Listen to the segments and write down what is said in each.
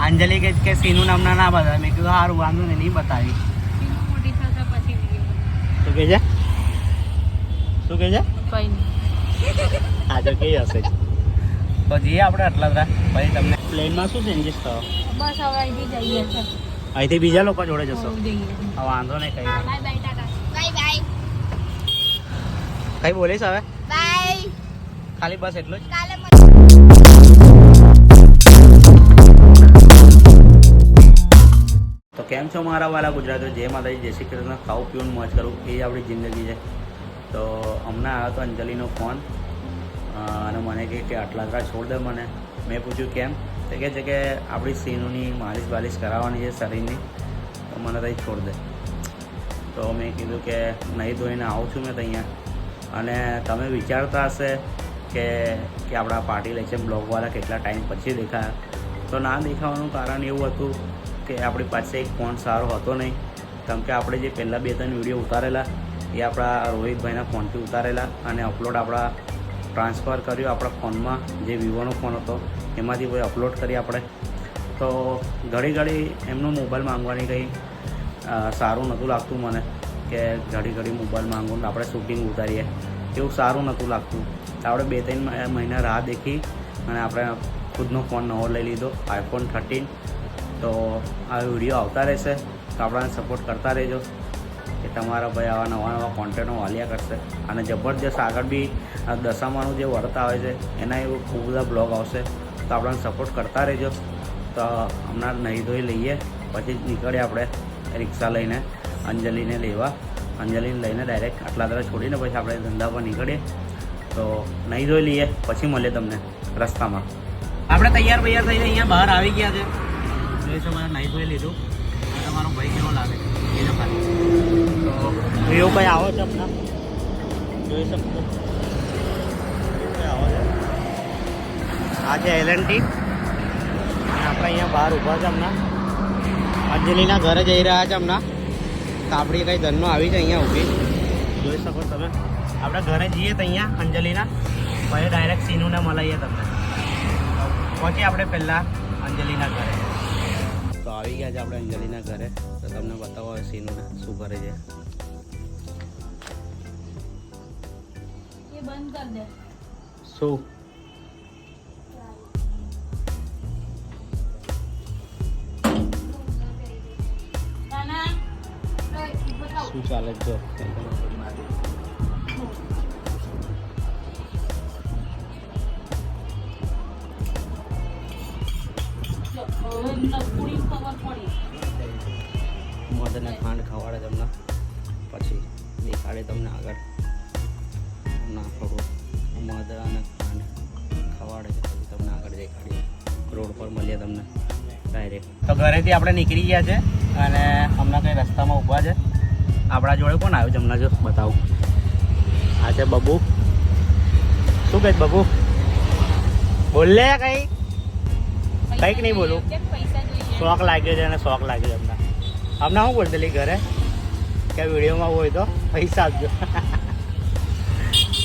અંજલિ કે સીનું નામના ના બતાવે. મેં કીધું સારું વાંધો નહીં બતાવી. શું કહે છે? શું કહે છે? હા તો કઈ હશે તો જઈએ આપણે આટલા બધા. પછી તમને પ્લેનમાં શું ચેન્જીસ થયો? બસ હવે અહીંથી જઈએ છે. અહીંથી બીજા લોકો જોડે જશો? જઈએ. હવે વાંધો નહીં કઈ bye bye Tata. Bye bye. કઈ બોલીશ હવે? બાય. ખાલી બસ એટલું જ. કાલે તો કેમ છો મારા વાલા ગુજરાતીઓ? જય માતાજી, જય શ્રી કૃષ્ણ. ખાવું પીવું મોજ કરું એ જ આપણી જિંદગી છે. તો હમણાં આવ્યો તો અંજલિનો ફોન અને મને કહે કે આટલા છોડ દે મને. મેં પૂછ્યું કેમ? તો કહે છે કે આપણી સીનુની માલિશ બાલિશ કરાવવાની છે શરીરની, તો મને ત્યાં છોડ દે. તો મેં કીધું કે નહીં ધોઈને આવું છું મેં અહીંયા. અને તમે વિચારતા હશે કે આપણા પાર્ટી લેક્ચર બ્લોગવાળા કેટલા ટાઈમ પછી દેખાયા. તો ના દેખાવાનું કારણ એવું હતું કે આપણી પાસે એક ફોન સારો હતો નહીં. કેમ કે આપણે જે પહેલાં 2-3 વિડીયો ઉતારેલા એ આપણા રોહિતભાઈના ફોનથી ઉતારેલા અને અપલોડ આપણા ટ્રાન્સફર કર્યો આપણા ફોનમાં, જે વિવોનો ફોન હતો એમાંથી કોઈ અપલોડ કરી આપણે. તો ઘડી એમનો મોબાઈલ માંગવાની કંઈ સારું નહોતું લાગતું મને, કે ઘડી મોબાઈલ માંગવું આપણે શૂટિંગ ઉતારીએ એવું સારું નહોતું લાગતું. તો આપણે 2-3 મહિના રાહ દેખી અને આપણે ખુદનો ફોન નવો લઈ લીધો, iPhone 13. તો આ વિડીયો આવતા રહેશે તો આપણને સપોર્ટ કરતા રહેજો કે તમારા ભાઈ આવા નવા કોન્ટેન્ટો વાલ્યા કરશે. અને જબરજસ્ત આગળ બી દશામાનું જે વર્ત આવે છે એના એવું ખૂબ બધા બ્લોગ આવશે, તો આપણને સપોર્ટ કરતા રહેજો. તો હમણાં નહીં ધોઈ લઈએ પછી નીકળીએ આપણે રિક્ષા લઈને અંજલિને લેવા. અંજલિને લઈને ડાયરેક્ટ આટલા બધા છોડીને પછી આપણે ધંધા પર નીકળીએ. તો નહીં ધોઈ લઈએ પછી મળીએ તમને રસ્તામાં. આપણે તૈયાર થઈને અહીંયા બહાર આવી ગયા છે. જોઈશું મારે નહીં ધોઈ લીધું. તમારો ભાઈ કેવો લાગે એ જો ખાલી. તો એવું કંઈ આવો છે હમણાં જોઈ શકતો આવો છે. આ છે L&T અને આપણે અહીંયા બહાર ઊભા છે હમણાં. અંજલિના ઘરે જઈ રહ્યા છે હમણાં. તો આપણી કંઈ ધનનો આવી છે અહીંયા ઊભી, જોઈ શકો તમે. આપણે ઘરે જઈએ તો અહીંયા અંજલિના પછી ડાયરેક્ટ સીનુને મળીએ તમને. પછી આપણે પહેલાં અંજલિના ઘરે. તો આવી ગયા છે આપણે અંજલિના ઘરે. તો તમને બતાવો સીનુને શું કરે છે. એ બંધ કર દે. શું નાના શું ચાલે છે? મધ અને ખાંડ ખવાડે તમને, પછી દેખાડે તમને આગળ. ના થોડું મધ અને ખાંડ ખવાડે છે પછી તમને આગળ દેખાડીએ. રોડ પર મળીએ તમને ડાયરેક્ટ. તો ઘરેથી આપણે નીકળી ગયા છે અને હમણાં કંઈ રસ્તામાં ઊભા છે. આપણા જોડે કોણ આવ્યું છે હમણાં? જો બતાવું. આ છે બબુ. શું કહે બબુ? બોલ લે કંઈ. કંઈક નહીં બોલું. શોખ લાગ્યો છે અને શોખ લાગ્યો છે હમણાં. હમણાં હું બોલતેલી ઘરે કે વિડીયોમાં હોય તો પૈસા આપજો.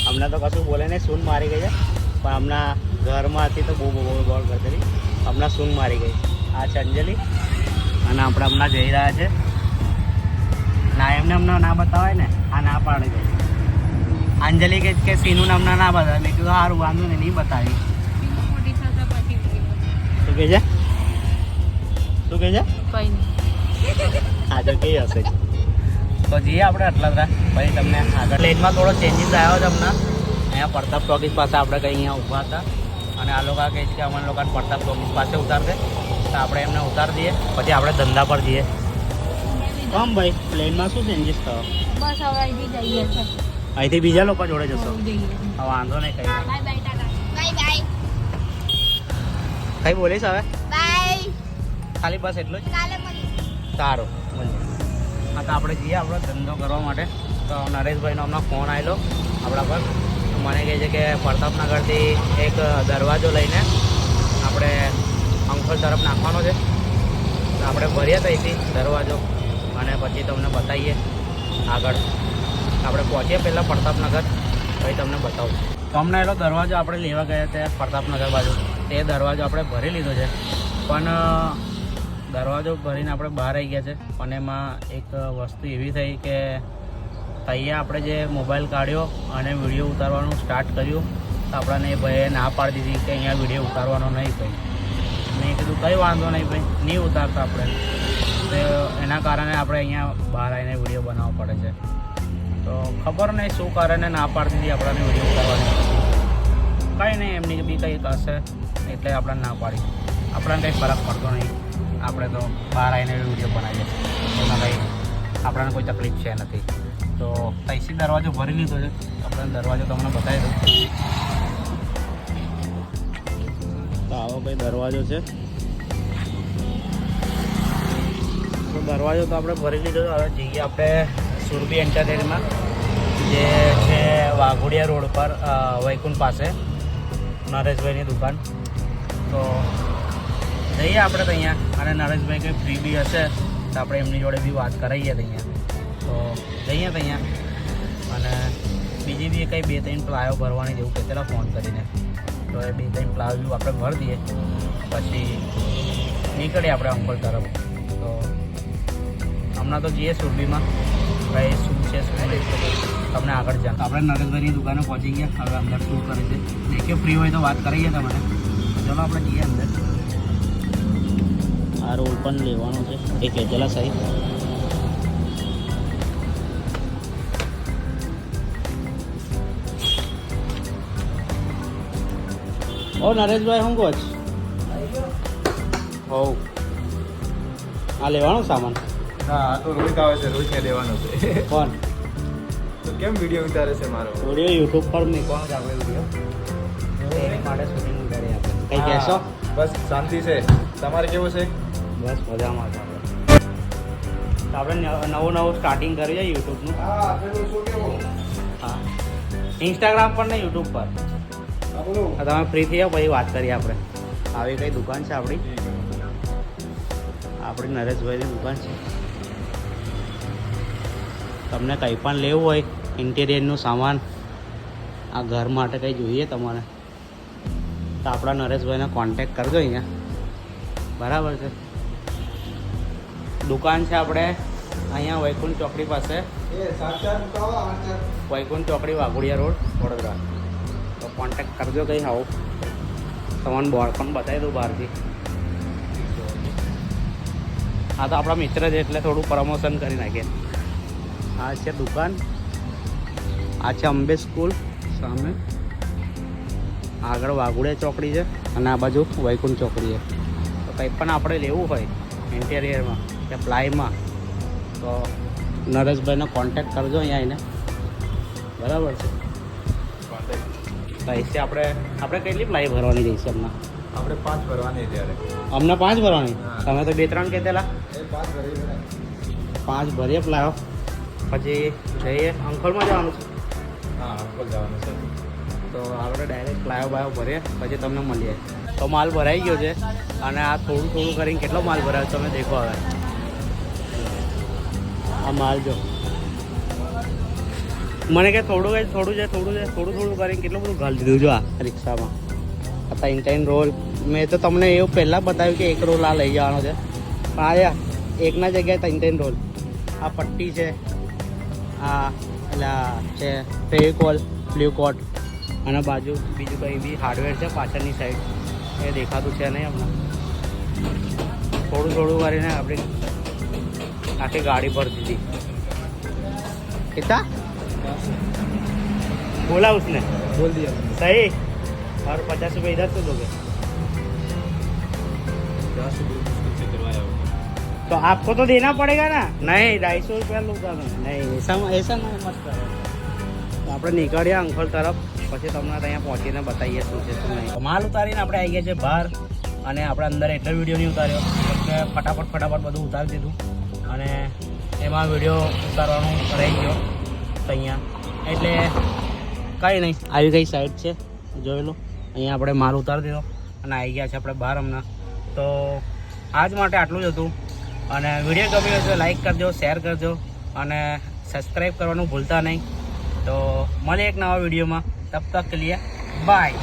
હમણાં તો કશું બોલે નહીં, સૂન મારી ગઈ છે. પણ હમણાં ઘરમાં હતી તો બહુ બોલ કરતી. હમણાં સૂન મારી ગઈ. આ છે અંજલિ અને આપણે હમણાં જઈ રહ્યા છે. ના એમને હમણાં ના બતાવાય ને, આ ના પાડે છે. અંજલિ કે સીનું નામના ના બતાવે. મેં કીધું સારું વાંધો નહીં બતાવી. શું કહે છે? શું કહે છે? આજે કઈ હશે તો જઈએ આપણે આટલા બધા. પછી તમને આગળ પ્લેનમાં થોડો ચેન્જીસ આવ્યો છે હમણાં. અહીંયા પ્રતાપ ટોકીસ પાસે આપણે કંઈ અહીંયા ઊભા હતા અને આ લોકો કહે છે કે અમારા લોકોને પ્રતાપ ટોકીસ પાસે ઉતારશે. તો આપણે એમને ઉતારી દઈએ પછી આપણે ધંધા પર જઈએ. કમ ભાઈ પ્લેનમાં શું ચેન્જીસ થયો? બસ હવે અહીંથી જઈએ છે. અહીંથી બીજા લોકો જોડે જશો? જઈએ. હવે વાંધો નહીં કઈ. Bye bye Tata. Bye bye. કઈ બોલીશ હવે? બાય. ખાલી બસ એટલું જ. કાલે મળીએ. સારું મળીએ. હા તો આપણે જઈએ આપણો ધંધો કરવા માટે. તો નરેશભાઈનો હમણાં ફોન આવેલો આપણા પર. મને કહે છે કે પ્રતાપનગરથી એક દરવાજો લઈને આપણે અંકલ તરફ નાખવાનો છે. તો આપણે ભરીએ ત્યાંથી દરવાજો અને પછી તમને બતાવીએ આગળ. આપણે પહોંચીએ પહેલાં પ્રતાપનગર પછી તમને બતાવું. તો હમણાં એનો દરવાજો આપણે લેવા ગયા ત્યાં પ્રતાપનગર બાજુ. તે દરવાજો આપણે ભરી લીધો છે પણ દરવાજો ભરીને આપણે બહાર આવી ગયા છે, પણ એમાં એક વસ્તુ એવી થઈ કે અહીંયા આપણે જે મોબાઈલ કાઢ્યો અને વિડીયો ઉતારવાનું સ્ટાર્ટ કર્યું તો આપણને એ ભાઈએ ના પાડી દીધી કે અહીંયા વિડીયો ઉતારવાનો નહીં ભાઈ. મેં કીધું કંઈ વાંધો નહીં ભાઈ, નહીં ઉતારતા આપણે. તો એના કારણે આપણે અહીંયા બહાર આવીને વિડીયો બનાવવો પડે છે. તો ખબર નહીં શું કારણે ના પાડી દીધી આપણને વિડીયો ઉતારવાની. કંઈ નહીં, એમની બી કંઈક હશે એટલે આપણને ના પાડી. આપણને કંઈ ફરક પડતો નહીં, આપણે તો બહાર આવીને વિડીયો બનાવીએ છીએ, એમાં કંઈ આપણને કોઈ તકલીફ છે નથી. તો તૈસી દરવાજો ભરી લીધો છે, આપણે દરવાજો તમને બતાવી દઉં. તો આવો ભાઈ દરવાજો છે. તો દરવાજો તો આપણે ભરી લીધો. હવે જઈએ આપણે સુરભી એન્ટરટેનમાં, જે છે વાઘોડિયા રોડ પર વૈકુંઠ પાસે નરેશભાઈની દુકાન. તો જઈએ આપણે ત્યાં, અને નરેશભાઈ કંઈ ફ્રી બી હશે તો આપણે એમની જોડે બી વાત કરાવીએ ત્યાં. તો જઈએ ત્યાં, અને બીજી બી કંઈ 2-3 પ્લાયો ભરવાની જેવું કહેલા ફોન કરીને. તો એ 2-3 પ્લાયો બી આપણે ભરી દઈએ, પછી નીકળીએ આપણે અંકલ તરફ. તો હમણાં તો જઈએ સુરભીમાં, ભાઈ શું છે શું નહીં તમને આગળ જાણ. આપણે નરેશભાઈની દુકાને પહોંચી ગયા. હવે અંદર શું કરે છે દેખીએ, ફ્રી હોય તો વાત કરીએ તમને. ચલો આપણે જઈએ અંદર. આ રોલ પણ લેવાનો છે એ કહેલા સાહેબ. ઓ નરેશભાઈ, શું કહો છો? હોવ, આ લેવાનો સામાન? હા, આ તો રોહિત આવે છે, રોહિતને દેવાનો છે. કોણ? તો કેમ વિડીયો ઉતારે છે મારો? વિડીયો યુટ્યુબ પર મૂકવાનો છે આપણે વિડીયો, એની માટે શૂટિંગ ઉતારીએ આપણે. કંઈ કહેશો? બસ શાંતિ છે. તમારે કેવું છે? બસ મજામાં છે આપણે. તો આપણે નવું સ્ટાર્ટિંગ કરીએ યુટ્યુબનું. હા, પેલું શું કેવું? હા, ઇન્સ્ટાગ્રામ પર ને યુટ્યુબ પર. હા, બોલો. તમે ફ્રી થઈ જાઓ પછી વાત કરીએ આપણે. આવી કઈ દુકાન છે આપણી નરેશભાઈની દુકાન છે. તમને કંઈ પણ લેવું હોય ઇન્ટિરિયરનું સામાન, આ ઘર માટે કંઈ જોઈએ તમારે તો આપણા નરેશભાઈને કોન્ટેક કરજો અહીંયા, બરાબર છે. દુકાન છે આપણે અહીંયા વૈકુંઠ ચોકડી પાસે, વૈકુંઠ ચોકડી વાઘોડિયા રોડ વડોદરા. તો કોન્ટેક કરજો કંઈ આવો. તમને બોર્ડ પણ બતાવી દઉં બહારથી. હા, તો આપણા મિત્ર છે એટલે થોડું પ્રમોશન કરી નાખીએ. આ છે દુકાન, આ છે અંબે સ્કૂલ સામે, આગળ વાઘોડિયા ચોકડી છે, અને આ બાજુ વૈકુંઠ ચોકડી છે. તો કંઈ પણ આપણે લેવું હોય ઇન્ટિરિયરમાં કે પ્લાયમાં તો નરેશભાઈનો કોન્ટેક કરજો અહીંયા આવીને, બરાબર છે. પૈસે આપણે કેટલી પ્લાય ભરવાની જઈશે હમણાં? આપણે 5 ભરવાની ત્યારે. અમને 5 ભરવાની? હા. તમે તો 2-3 કહેતેલા. એ 5 ભરી ને 5 ભરીએ પ્લાયો, પછી જઈએ અંકલમાં જવાનું છે. હા, અંકલ જવાનું છે. તો આપણે ડાયરેક્ટ પ્લાયો બાયો ભરીએ પછી તમને મળીએ. તો માલ ભરાઈ ગયો છે, અને આ થોડું કરીને કેટલો માલ ભરાયો તમે દેખો. હવે આ માલ જો મને કે થોડું કરીને કેટલું બધું ઘાલી દીધું જો આ રિક્ષામાં. આ 3 રોલ મેં તો તમને એવું પહેલાં બતાવ્યું કે 1 રોલ આ લઈ જવાનો છે, પણ આ એકના જગ્યાએ 3 રોલ. આ પટ્ટી છે, આ પેલા છે ફેવિકોલ, બ્લુ કોટ, અને બાજુ બીજું કંઈ બી હાર્ડવેર છે પાછળની સાઈડ, એ દેખાતું છે નહીં હમણાં. થોડું કરીને આપણી આખી ગાડી ભરી દીધી. कितना बोला उसने? बोल दिया. सही. और 50 रुपये इधर से दोगे 50 रुपये से करवाया होगा. तो आपको तो देना पड़ेगा ना. नहीं 250 रुपया लूँगा मैं. नहीं ऐसा नहीं मत करो. તો આપણે નીકળ્યા અંકલ તરફ, પછી તમને ત્યાં પહોંચીને બતાવીએ શું છે શું નહીં. માલ ઉતારીને આપણે આવી ગયા છે બહાર, અને આપણે અંદર એટલે વિડીયો નહીં ઉતાર્યો એટલે ફટાફટ બધું ઉતારી દીધું, અને એમાં વિડીયો ઉતારવાનું રહી ગયો અહીંયા. એટલે કંઈ નહીં, આવી કઈ સાઈડ છે જોઈ લો. અહીંયા આપણે માલ ઉતારી દીધો અને આવી ગયા છે આપણે બહાર હમણાં. તો આજ માટે આટલું જ હતું, અને વિડીયો ગમ્યો હોય તો લાઈક કરજો, શેર કરજો, અને સબસ્ક્રાઈબ કરવાનું ભૂલતા નહીં. તો મળીએ એક નવા વિડીયોમાં. તબ તક કે લીએ બાય.